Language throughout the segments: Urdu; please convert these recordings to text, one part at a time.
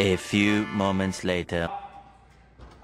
A few moments later.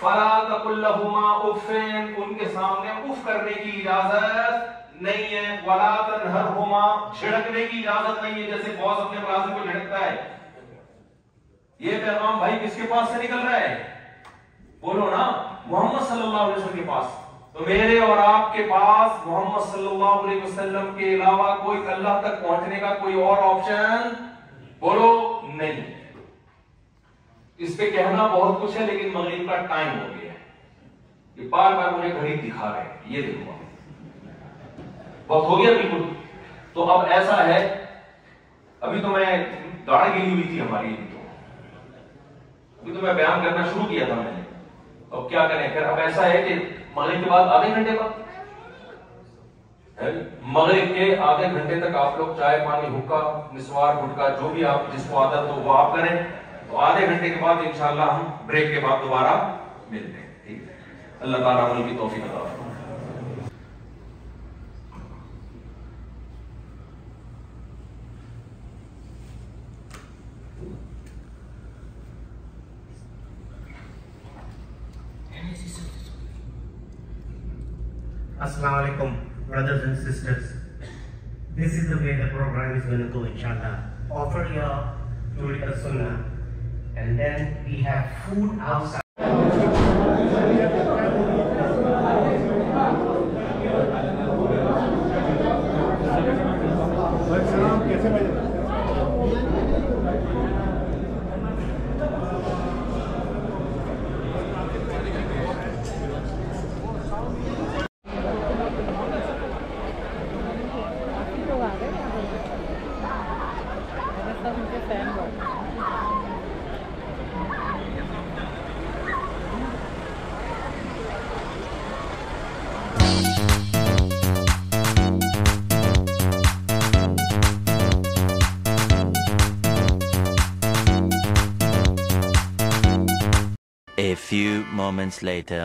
فلا تقل لهما اف، ان کے سامنے اف کرنے کی اجازت نہیں ہے، ولا تنہرهما، جھڑکنے کی اجازت نہیں ہے جیسے باس اپنے ملازم کو جھڑکتا ہے۔ یہ پیغام بھائی کس کے پاس سے نکل رہا ہے؟ بولو نا، محمد صلی اللہ علیہ وسلم کے پاس۔ تو میرے اور آپ کے پاس محمد صلی اللہ علیہ وسلم کے علاوہ کوئی اللہ تک پہنچنے کا کوئی اور آپشن بولو نہیں۔ اس پہ کہنا بہت کچھ ہے لیکن مغرب کا ٹائم ہو گیا ہے، یہ بار بار مجھے گھڑی دکھا رہے ہیں، یہ دیکھو وقت ہو گیا بالکل۔ تو اب ایسا ہے، ابھی تو میں داڑھی گلی ہوئی تھی ہماری، ابھی تو میں بیان کرنا شروع کیا تھا میں نے، اب کیا کریں پھر۔ اب ایسا ہے کہ مغرب کے بعد آدھے گھنٹے بعد، مغرب کے آدھے گھنٹے تک آپ لوگ چائے پانی حکا مسوار گٹکا جو بھی آپ جس کو عادت ہو وہ آپ کریں، تو آدھے گھنٹے کے بعد انشاءاللہ ہم بریک کے بعد دوبارہ ملتے ہیں، ٹھیک ہے؟ اللہ تعالیٰ عمل کی توفیق عطا فرمائے۔ Assalamu alaikum, brothers and sisters. This is the way the program is going to go, inshallah. Offer your Turiqa Sunnah, and then we have food outside. A few moments later.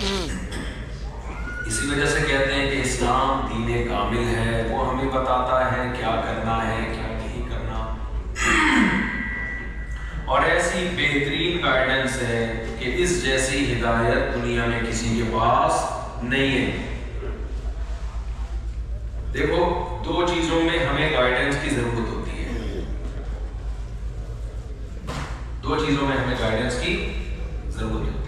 اسی وجہ سے کہتے ہیں کہ اسلام دین کامل ہے، وہ ہمیں بتاتا ہے کیا کرنا ہے کیا نہیں کرنا، اور ایسی بہترین گائیڈنس ہے کہ اس جیسی ہدایت دنیا میں کسی کے پاس نہیں ہے۔ دیکھو، دو چیزوں میں ہمیں گائیڈنس کی ضرورت ہوتی ہے، دو چیزوں میں ہمیں گائیڈنس کی ضرورت ہوتی ہے۔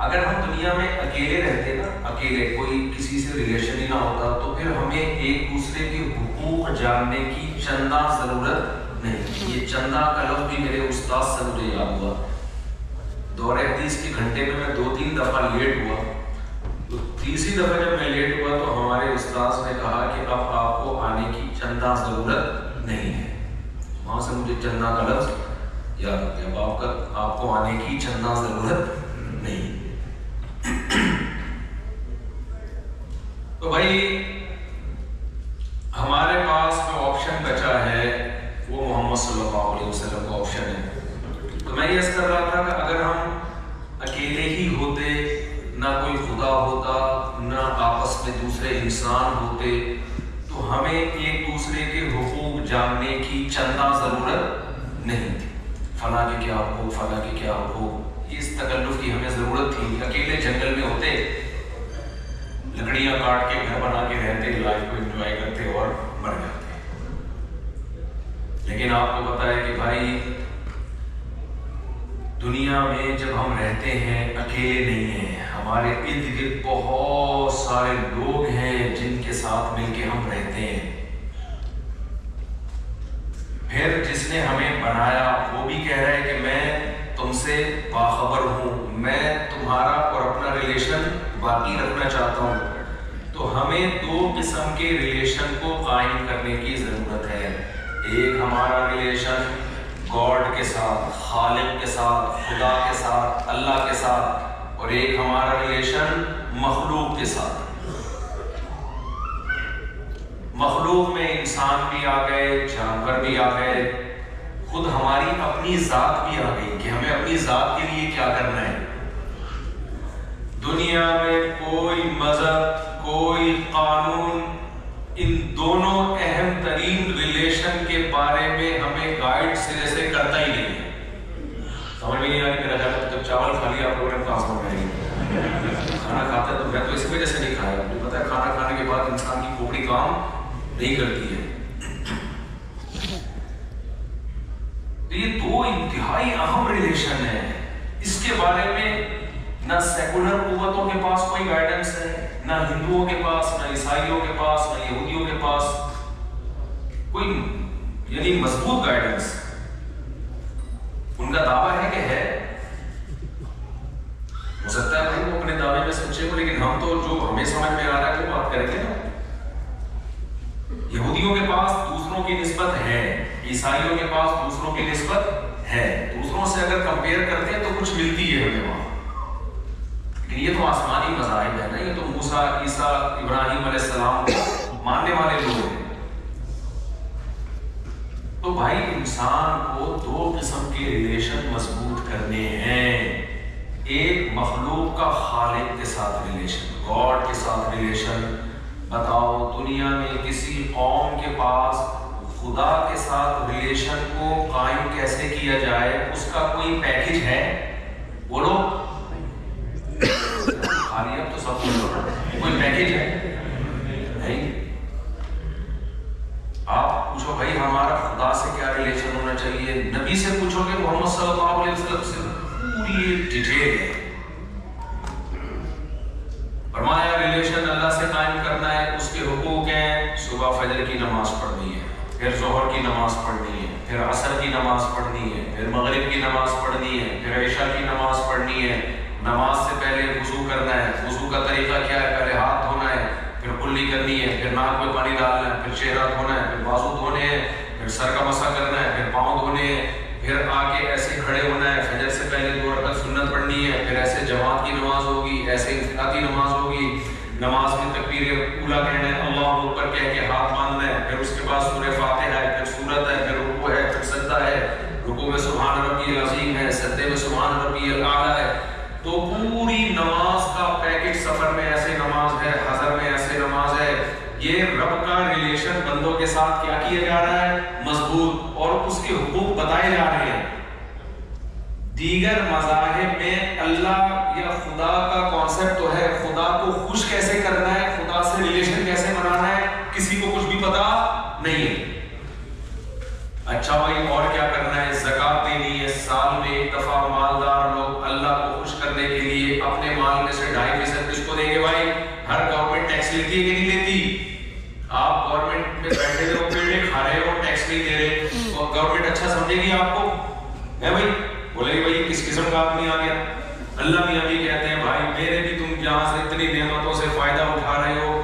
اگر ہم دنیا میں اکیلے رہتے نا، اکیلے کوئی کسی سے ریلیشن ہی نہ ہوتا، تو پھر ہمیں ایک دوسرے کے حقوق جاننے کی چندہ ضرورت نہیں۔ یہ چندہ کا لفظ بھی میرے استاد سے مجھے یاد ہوا۔ دور حدیث کے گھنٹے میں 2-3 دفعہ لیٹ ہوا، تو تیسری دفعہ جب میں لیٹ ہوا تو ہمارے استاد نے کہا کہ اب آپ کو آنے کی چندہ ضرورت نہیں ہے۔ وہاں سے مجھے چندہ کا لفظ یاد ہو گیا، اب آپ کو آنے کی چندہ ضرورت نہیں۔ تو بھائی ہمارے پاس جو آپشن بچا ہے وہ محمد صلی اللہ علیہ وسلم کا آپشن ہے۔ تو میں یہ عرض کر رہا تھا کہ اگر ہم اکیلے ہی ہوتے، نہ کوئی خدا ہوتا، نہ آپس میں دوسرے انسان ہوتے، تو ہمیں ایک دوسرے کے حقوق جاننے کی چندہ ضرورت نہیں تھی۔ فلاں کے کیا حقوق، فلاں کے کیا حقوق، اس تکلف کی ہمیں ضرورت تھی۔ اکیلے جنگل میں ہوتے، لکڑیاں کاٹ کے گھر بنا کے رہتے، لائف کو انجوائے کرتے اور مر جاتے۔ لیکن آپ کو پتا ہے کہ بھائی دنیا میں جب ہم رہتے ہیں اکیلے نہیں ہیں، ہمارے ارد گرد بہت سارے لوگ ہیں جن کے ساتھ مل کے ہم رہتے ہیں۔ پھر جس نے ہمیں بنایا وہ بھی کہہ رہا ہے کہ میں تم سے باخبر ہوں، میں تمہارا اور اپنا ریلیشن باقی رکھنا چاہتا ہوں۔ تو ہمیں دو قسم کے ریلیشن کو قائم کرنے کی ضرورت ہے۔ ایک ہمارا ریلیشن گاڈ کے ساتھ، خالق کے ساتھ، خدا کے ساتھ، اللہ کے ساتھ، اور ایک ہمارا ریلیشن مخلوق کے ساتھ۔ مخلوق میں انسان بھی آ گئے، جانور بھی آ گئے، خود ہماری اپنی ذات بھی آ گئی کہ ہمیں اپنی ذات کے لیے کیا کرنا ہے۔ دنیا میں کوئی مذہب، کوئی قانون ان دونوں اہم ترین ریلیشن کے بارے میں ہمیں گائیڈ سرے سے کرتا ہی نہیں ہے۔ سمجھ میں نہیں آ رہی؟ میرا خیال ہے جب چاول کھا لیا پروگرام کہاں سمجھ میں آئے گی؟ کھانا کھاتا ہے تو میں تو اس وجہ سے نہیں کھایا، مجھے پتا ہے کھانا کھانے کے بعد انسان کی کھوپڑی کام نہیں کرتی ہے۔ یہ دو انتہائی اہم ریلیشن ہے، اس کے بارے میں نہ سیکولر قوتوں کے پاس کوئی گائیڈنس ہے، نہ ہندوؤں کے پاس، نہ عیسائیوں کے پاس، نہ یہودیوں کے پاس کوئی یعنی مضبوط گائیڈنس۔ ان کا دعویٰ ہے کہ ہے، ہو سکتا ہے بھائی وہ اپنے دعوے میں سچے ہو، لیکن ہم تو جو ہمیں سمجھ میں آ رہا ہے وہ بات کریں گے نا۔ یہودیوں کے پاس دوسروں کی نسبت ہے، عیسائیوں کے پاس دوسروں کی نسبت ہے، دوسروں سے اگر کمپیئر کرتے ہیں تو کچھ ملتی ہے ہمیں وہاں، لیکن یہ تو آسمانی مذاہب ہے نا، یہ تو موسیٰ، عیسیٰ، ابراہیم علیہ السلام ماننے والے لوگ ہیں۔ تو بھائی انسان کو دو قسم کے ریلیشن مضبوط کرنے ہیں۔ ایک مخلوق کا خالق کے ساتھ ریلیشن، گاڈ کے ساتھ ریلیشن۔ بتاؤ دنیا میں کسی قوم کے پاس خدا کے ساتھ ریلیشن کو قائم کیسے کیا جائے، اس کا کوئی پیکج ہے؟ بولو، خالی اب تو سب کوئی پیکج ہے نہیں۔ آپ پوچھو بھائی ہمارا خدا سے کیا ریلیشن ہونا چاہیے، نبی سے پوچھو کہ محمد صلی اللہ علیہ وسلم سے پوری ڈیٹیل ہے۔ فرمایا ریلیشن اللہ سے قائم کرنا ہے، اس کے حقوق ہیں، صبح فجر کی نماز پڑھنی ہے، پھر ظہر کی نماز پڑھنی ہے، پھر عصر کی نماز پڑھنی ہے، پھر مغرب کی نماز پڑھنی ہے، پھر عشاء کی نماز پڑھنی ہے۔ نماز سے پہلے وضو کرنا ہے، وضو کا طریقہ کیا ہے؟ پہلے ہاتھ دھونا ہے، پھر کلی کرنی ہے، پھر ناک میں پانی ڈالنا ہے، پھر چہرہ دھونا ہے، پھر بازو دھونے ہیں، پھر سر کا مسح کرنا ہے، پھر پاؤں دھونے ہیں، پھر آ کے ایسے کھڑے ہونا ہے، فجر سے پہلے 2 رکعت سنت پڑھنی ہے، پھر ایسے جماعت کی نماز ہوگی، ایسے انفرادی نماز ہوگی۔ نماز میں تکبیر اولیٰ کہنا ہے، اللہ اکبر کہہ کے ہاتھ باندھنا ہے، پھر اس کے بعد سورہ فاتحہ ہے، پھر سورت ہے، پھر رکوع ہے، پھر سجدہ ہے، رکوع میں سبحان ربی العظیم ہے، سجدے میں سبحان ربی الاعلیٰ ہے۔ تو پوری نماز کا یہ رب کا ریلیشن بندوں کے ساتھ کیا کیا جا رہا ہے؟ مضبوط، اور اس کے حقوق بتائے جا رہے ہیں۔ دیگر مذاہب میں اللہ یا خدا کا کانسیپٹ تو ہے، خدا کو خوش کیسے کرنا ہے، خدا سے ریلیشن کیسے بنانا ہے، کسی کو کچھ بھی پتا نہیں ہے۔ اچھا بھائی اور کیا کرنا ہے؟ زکات دینی ہے، سال میں ایک دفعہ مالدار لوگ اللہ کو خوش کرنے کے لیے اپنے مال میں سے 2.5% کس کو دیں گے؟ بھائی ہر گورنمنٹ ٹیکس لیتی ہے کہ نہیں لیتی؟ آپ گورنمنٹ میں بیٹھے ہو، پیڑے کھا رہے ہو، ٹیکس نہیں دے رہے، تو گورنمنٹ اچھا سمجھے گی آپ کو؟ ہے بھائی؟ بولے گی بھائی کس قسم کا آدمی آ گیا؟ اللہ میاں بھی کہتے ہیں بھائی میرے بھی تم یہاں سے اتنی نعمتوں سے فائدہ اٹھا رہے ہو،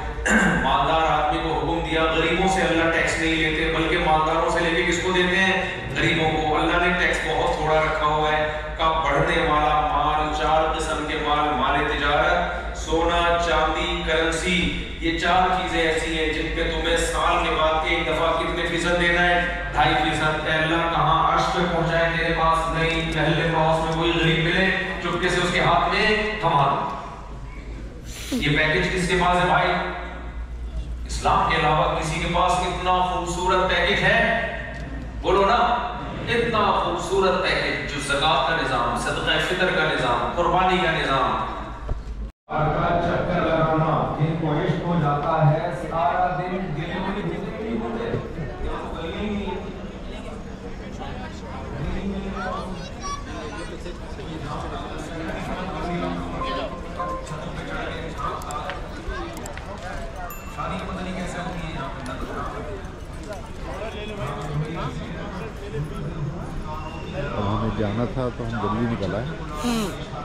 مالدار آدمی کو حکم دیا غریبوں سے اللہ ٹیکس نہیں لیتے بلکہ مالداروں سے لے کے کس کو دیتے ہیں؟ غریبوں کو۔ اللہ نے ٹیکس بہت تھوڑا رکھا ہوا ہے کا بڑھنے والا مال، 4 قسم کے مال، مال تجارت، سونا، چاندی، کرنسی، یہ 4 چیزیں ایسی ہیں جن پہ تمہیں سال کے بعد ایک دفعہ کتنے فیصد دینا ہے؟ 2.5%۔ اے اللہ کہاں عرش پہ پہنچائے تیرے پاس نہیں، پہلے پاس میں کوئی غریب ملے چپکے سے اس کے ہاتھ میں تھما دو۔ یہ پیکج کس کے پاس ہے بھائی؟ اسلام کے علاوہ کسی کے پاس اتنا خوبصورت پیکج ہے؟ بولو نا، اتنا خوبصورت پیکج جو زکات کا نظام، صدقہ فطر کا نظام، قربانی کا نظام، کا چکر لگانا جن کو عشق ہو جاتا ہے سارا دن دل میں نہیں ہوتے۔ ہمیں جانا تھا تو ہم جلدی نکل آئے۔